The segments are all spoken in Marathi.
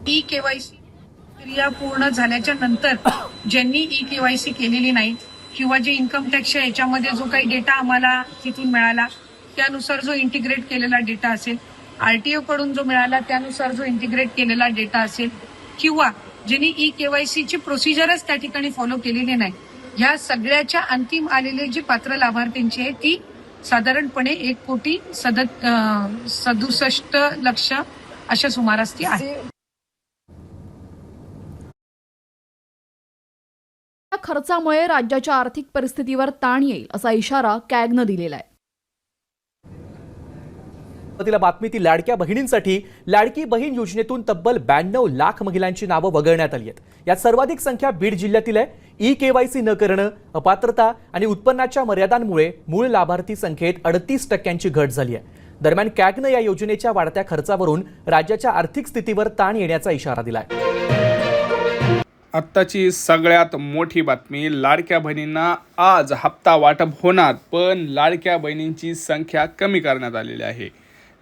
ई केवायसी प्रक्रिया पूर्ण झाल्याच्या नंतर ज्यांनी ई केवायसी केलेली नाही किंवा जे इन्कम टॅक्सच्या याच्यामध्ये जो काही डेटा आम्हाला तिथून मिळाला त्यानुसार जो इंटिग्रेट केलेला डेटा असेल, आरटीओ कडून जो मिळाला त्यानुसार जो इंटिग्रेट केलेला डेटा असेल, किंवा ज्यांनी ई केवायसीची प्रोसिजरच त्या ठिकाणी फॉलो केलेली नाही, ह्या सगळ्याच्या अंतिम आलेले जे पात्र लाभार्थ्यांची आहे ती साधारणपणे 1,67,00,000 अशा सुमारास ती आहे. या खर्चामुळे राज्याच्या आर्थिक परिस्थितीवर ताण येईल असा इशारा कॅगनं दिलेला आहे. तिला बातमी ती लाडक्या बहिणींसाठी. लाडकी बहीण योजनेतून तब्बल 92 लाख महिलांची नावं वगळण्यात आली आहेत. यात सर्वाधिक संख्या बीड जिल्ह्यातील आहे. ई केवायसी न करणं, अपात्रता आणि उत्पन्नाच्या मर्यादांमुळे मूळ लाभार्थी संख्येत 38% घट झाली आहे. दरम्यान कॅगनं या योजनेच्या वाढत्या खर्चावरून राज्याच्या आर्थिक स्थितीवर ताण येण्याचा इशारा दिलाय. आत्ताची सगळ्यात मोठी बातमी, लाडक्या बहिणींना आज हप्ता वाटप होणार, पण लाडक्या बहिणींची संख्या कमी करण्यात आलेली आहे.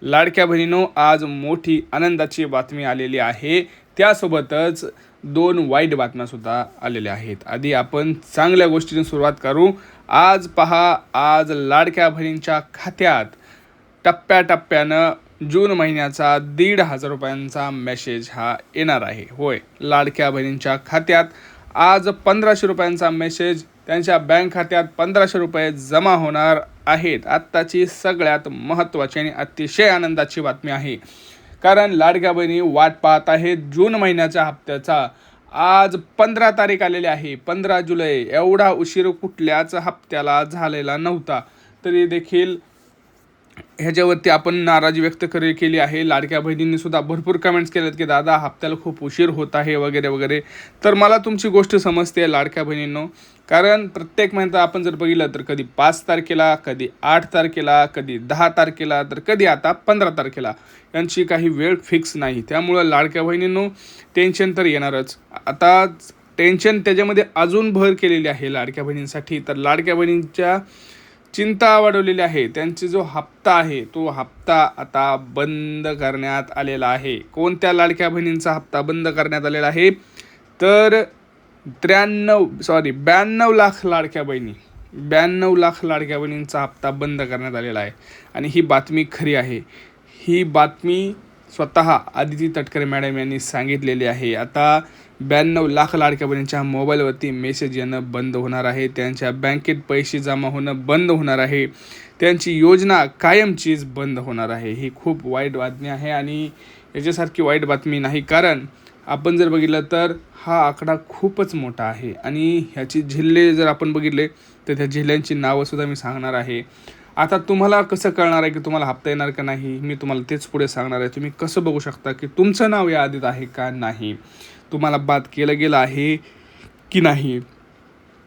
लाडक्या बहिणींनो, आज मोठी आनंदाची बातमी आलेली आहे. त्यासोबतच 2 वाईट बातम्या सुद्धा आलेल्या आहेत. आधी आपण चांगल्या गोष्टीने सुरुवात करू. आज पहा, आज लाडक्या बहिणींच्या खात्यात टप्प्याटप्प्यानं जून महिन्याचा 1,500 रुपयांचा मेसेज हा येणार आहे. होय, लाडक्या बहिणींच्या खात्यात आज 1,500 रुपयांचा मेसेज, त्यांच्या बँक खात्यात 1,500 रुपये जमा होणार आहेत. आत्ताची सगळ्यात महत्त्वाची आणि अतिशय आनंदाची बातमी आहे, कारण लाडक्या बहिणी वाट पाहत आहेत जून महिन्याच्या हप्त्याचा. आज 15 तारीख आलेली आहे, 15 जुलै. एवढा उशीर कुठल्याच हप्त्याला झालेला नव्हता. तरी देखील ह्याच्यावरती आपण नाराजी व्यक्त केली आहे. लाडक्या बहिणींनी सुद्धा भरपूर कमेंट्स केलेत की दादा हप्त्याला खूप उशीर होत आहे वगैरे वगैरे. तर मला तुमची गोष्ट समजते लाडक्या बहिणींनो, कारण प्रत्येक महिन्यात आपण जर बघितलं तर कधी 5 तारखेला, कधी 8 तारखेला, कधी 10 तारखेला, तर कधी आता 15 तारखेला. यांची काही वेळ फिक्स नाही. त्यामुळं लाडक्या बहिणींनो टेन्शन तर येणारच. आता टेन्शन त्याच्यामध्ये अजून भर केलेली आहे लाडक्या बहिणींसाठी. तर लाडक्या बहिणींच्या चिंता वाढवलेली आहे. त्यांचा जो हप्ता आहे तो हप्ता आता बंद करण्यात आलेला आहे. कोणत्या लाडक्या बहिणींचा हप्ता बंद करण्यात आलेला आहे? तर 92 लाख लाडक्या बहिणी, 92 लाख लाडक्या बहिणींचा हप्ता बंद करण्यात आलेला आहे. आणि ही बातमी खरी आहे. ही बातमी स्वतः आदिती तटकरे मॅडम यांनी सांगितलेली आहे. आता 92 लाख लाडक्या बहिणींच्या मोबाईलवरती मेसेज येणं बंद होणार आहे. त्यांच्या बँकेत पैसे जमा होणं बंद होणार आहे. त्यांची योजना कायमचीच बंद होणार आहे. ही खूप वाईट बातमी आहे आणि याच्यासारखी वाईट बातमी नाही, कारण आपण जर बघितलं तर हा आकडा खूपच मोठा आहे. आणि ह्याची जिल्हे जर आपण बघितले तर त्या जिल्ह्यांची नावंसुद्धा मी सांगणार आहे. आता तुम्हाला कसं कळणार आहे की तुम्हाला हप्ता येणार का नाही, मी तुम्हाला तेच पुढे सांगणार आहे. तुम्ही कसं बघू शकता की तुमचं नाव या यादीत आहे का नाही, तुम्हाला बाद केलं गेलं आहे की नाही,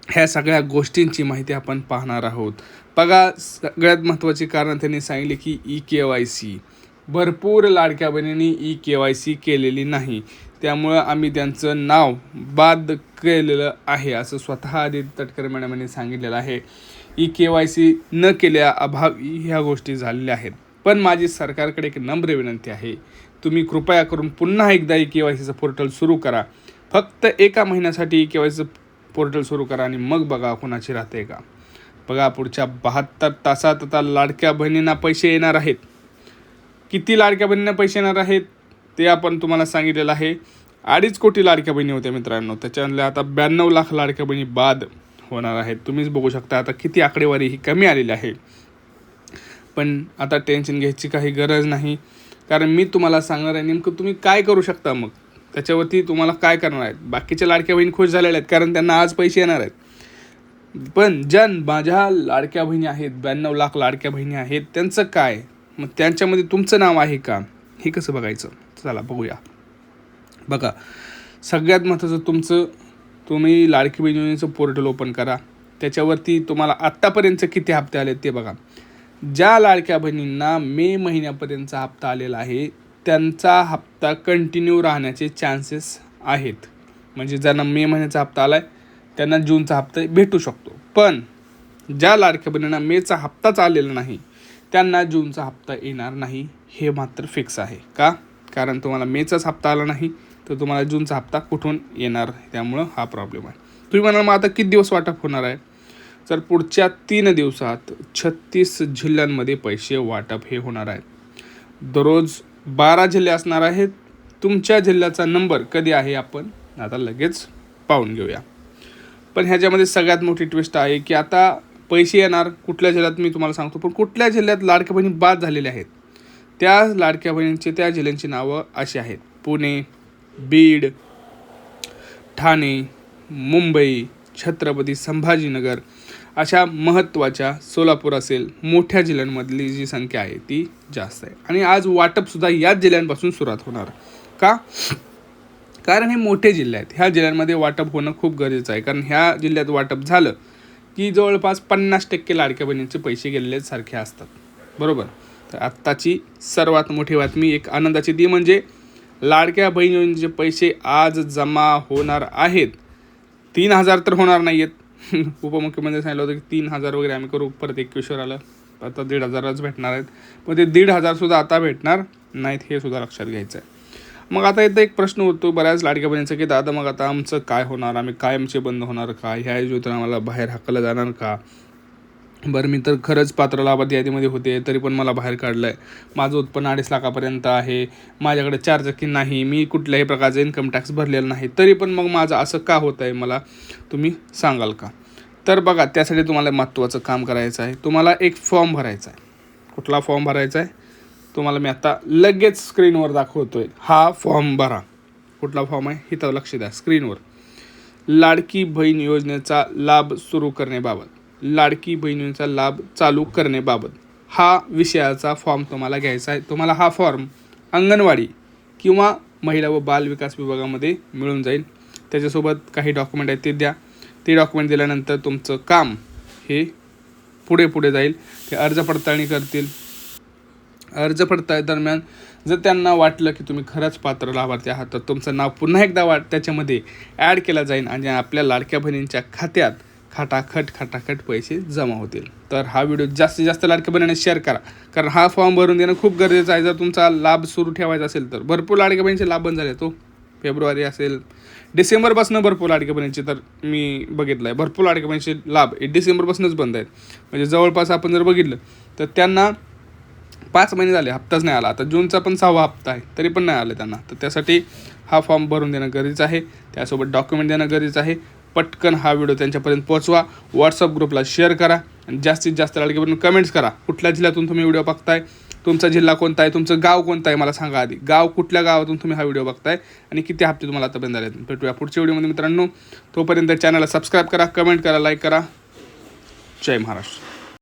ह्या सगळ्या गोष्टींची माहिती आपण पाहणार आहोत. बघा, सगळ्यात महत्त्वाची कारण त्यांनी सांगितले की ई केवायसी. भरपूर लाडक्या बहिणींनी ई केवायसी केलेली नाही, त्यामुळं आम्ही त्यांचं नाव बाद केलेलं आहे, असं स्वतः आदिती तटकरे मॅडम यांनी सांगितलेलं आहे. ई केवायसी न केल्या अभावी ह्या गोष्टी झालेल्या आहेत. पण माझी सरकारकडे एक नम्र विनंती आहे, तुम्ही कृपया करून पुन्हा एकदा ई केवायसीचं पोर्टल सुरू करा. फक्त 1 महिन्यासाठी ई केवायसीचं पोर्टल सुरू करा आणि मग बघा कोणाची राहते का. बघा, पुढच्या 72 तासात आता लाडक्या बहिणींना पैसे येणार आहेत. किती लाडक्या बहिणींना पैसे येणार आहेत ते आपण तुम्हाला सांगितलेलं आहे. 2.5 कोटी लाडक्या बहिणी होत्या मित्रांनो, त्याच्यातल्या आता 92 लाख लाडक्या बहिणी बाद होणार आहेत. तुम्हीच बघू शकता आता किती आकडेवारी ही कमी आलेली आहे. पण आता टेन्शन घ्यायची काही गरज नाही, कारण मी तुम्हाला सांगणार आहे नेमकं तुम्ही काय करू शकता. मग त्याच्यावरती तुम्हाला काय करणार आहेत. बाकीच्या लाडक्या बहिणी खुश झालेल्या आहेत कारण त्यांना आज पैसे येणार आहेत. पण ज्या माझ्या लाडक्या बहिणी आहेत, 92 लाख लाडक्या बहिणी आहेत, त्यांचं काय, मग त्यांच्यामध्ये तुमचं नाव आहे का, हे कसं बघायचं. चला बघूया. बघा, सगळ्यात महत्त्वाचं तुम्ही लाडकी बहीण योजनेचं पोर्टल ओपन करा. त्याच्यावरती तुम्हाला आत्तापर्यंत किती हप्ते आले ते बघा. ज्या लाडक्या बहिणींना मे महिन्यापर्यंतचा हप्ता आलेला आहे त्यांचा हप्ता कंटिन्यू राहण्याचे चान्सेस आहेत. म्हणजे ज्यांना मे महिन्याचा हप्ता आला आहे त्यांना जूनचा हप्ता भेटू शकतो. पण ज्या लाडक्या बहिणींना मेचा हप्ताच आलेला नाही त्यांना जूनचा हप्ता येणार नाही, हे मात्र फिक्स आहे. का? कारण तुम्हाला मेचाच हप्ता आला नाही तर तुम्हाला जूनचा हप्ता कुठून येणार, त्यामुळं हा प्रॉब्लेम आहे. तुम्ही म्हणाल मग आता किती दिवस वाटप होणार आहे? तर पुढच्या 3 दिवसात 36 जिल्ह्यांमध्ये पैसे वाटप हे होणार आहे. दररोज 12 जिल्हे असणार आहेत. तुमच्या जिल्ह्याचा नंबर कधी आहे आपण आता लगेच पाहून घेऊया. पण ह्याच्यामध्ये सगळ्यात मोठी ट्विस्ट आहे की आता पैसे येणार कुठल्या जिल्ह्यात मी तुम्हाला सांगतो, पण कुठल्या जिल्ह्यात लाडक्या बहिणी बाद झालेल्या आहेत त्या लाडक्या बहिणींची त्या जिल्ह्यांची नावं अशी आहेत: पुणे, बीड, ठाणे, मुंबई, छत्रपती संभाजीनगर, अशा महत्त्वाच्या, सोलापूर असेल, मोठ्या जिल्ह्यांमधली जी संख्या आहे ती जास्त आहे. आणि आज वाटपसुद्धा याच जिल्ह्यांपासून सुरुवात होणार. का? कारण हे मोठे जिल्हे आहेत. ह्या जिल्ह्यांमध्ये वाटप होणं खूप गरजेचं आहे, कारण ह्या जिल्ह्यात वाटप झालं की जवळपास 50% लाडक्या बहिणींचे पैसे गेलेले सारखे असतात, बरोबर. तर आत्ताची सर्वात मोठी बातमी एक आनंदाची ती म्हणजे लाडक्या बहिणींचे पैसे आज जमा होणार आहेत. 3,000 तर होणार नाही आहेत. उपमुख्यमंत्री सांगितलं होतं की 3,000 वगैरे आम्ही करू, परत 21वर आलं, आता 1,500च भेटणार आहेत. पण ते 1,500सुद्धा आता भेटणार नाहीत, हे सुद्धा लक्षात घ्यायचं आहे. मग आता इथं एक प्रश्न होतो बऱ्याच लाडक्या बहिणींचा की दादा मग आता आमचं काय होणार, आम्ही कायमचे बंद होणार का, ह्या योजना आम्हाला बाहेर हाकलं जाणार का? बरं, मी तर खरंच पात्र लाभार्थी यादीमध्ये होते तरी पण मला बाहेर काढलं आहे. माझं उत्पन्न 2.5 लाखापर्यंत आहे, माझ्याकडे 4 चाकी नाही, मी कुठल्याही प्रकारचा इन्कम टॅक्स भरलेला नाही, तरी पण मग माझं असं का होत आहे मला तुम्ही सांगाल का? तर बघा, त्यासाठी तुम्हाला महत्त्वाचं काम करायचं आहे. तुम्हाला एक फॉर्म भरायचा आहे. कुठला फॉर्म भरायचा आहे तुम्हाला मी आता लगेच स्क्रीनवर दाखवतोय. हा फॉर्म भरा. कुठला फॉर्म आहे इथं लक्ष द्या स्क्रीनवर. लाडकी बहीण योजनेचा लाभ सुरू करण्याबाबत, लाडकी बहिणींचा लाभ चालू करण्याबाबत हा विषयाचा फॉर्म तुम्हाला घ्यायचा आहे. तुम्हाला हा फॉर्म अंगणवाडी किंवा महिला व बाल विकास विभागामध्ये मिळून जाईल. त्याच्यासोबत काही डॉक्युमेंट आहेत ते द्या. ते डॉक्युमेंट दिल्यानंतर तुमचं काम हे पुढे जाईल. ते अर्ज पडताळणी करतील. अर्ज पडताळणी दरम्यान जर त्यांना वाटलं की तुम्ही खरंच पात्र लाभार्थी आहात तर तुमचं नाव पुन्हा एकदा त्याच्यामध्ये ॲड केलं जाईल आणि आपल्या लाडक्या बहिणींच्या खात्यात खटाखट पैसे जमा होतील. तर हा व्हिडिओ जास्तीत जास्त लाडक्या बहिणींना शेअर करा, कारण हा फॉर्म भरून देणं खूप गरजेचं आहे. जर तुमचा लाभ सुरू ठेवायचा असेल तर भरपूर लाडक्या बहिणींचे लाभ बंद झाले. तो फेब्रुवारी असेल, डिसेंबरपासून भरपूर लाडक्या बहिणींचे तर मी बघितलं आहे, भरपूर लाडक्या बहिणींचे लाभ डिसेंबरपासूनच बंद आहेत. म्हणजे जवळपास आपण जर बघितलं तर त्यांना 5 महिने झाले हप्ताच नाही आला. आता जूनचा पण 6वा हप्ता आहे तरी पण नाही आले त्यांना. तर त्यासाठी हा फॉर्म भरून देणं गरजेचं आहे. त्यासोबत डॉक्युमेंट देणं गरजेचं आहे. पटकन हा व्हिडिओ त्यांच्यापर्यंत पोहोचवा. व्हॉट्सअप ग्रुपला शेअर करा आणि जास्तीत जास्त लाडक्या बहिणींना कमेंट्स करा. कुठल्या जिल्ह्यातून तुम्ही व्हिडिओ बघताय, तुमचा जिल्हा कोणता आहे, तुमचं गाव कोणतं आहे मला सांगा आधी. गाव कुठल्या गावातून तुम्ही हा व्हिडिओ बघताय आणि किती हप्ते तुम्हाला आतापर्यंत आले. भेटूया पुढच्या व्हिडिओमध्ये मित्रांनो. तोपर्यंत चॅनलला सबस्क्राईब करा, कमेंट करा, लाईक करा. जय महाराष्ट्र.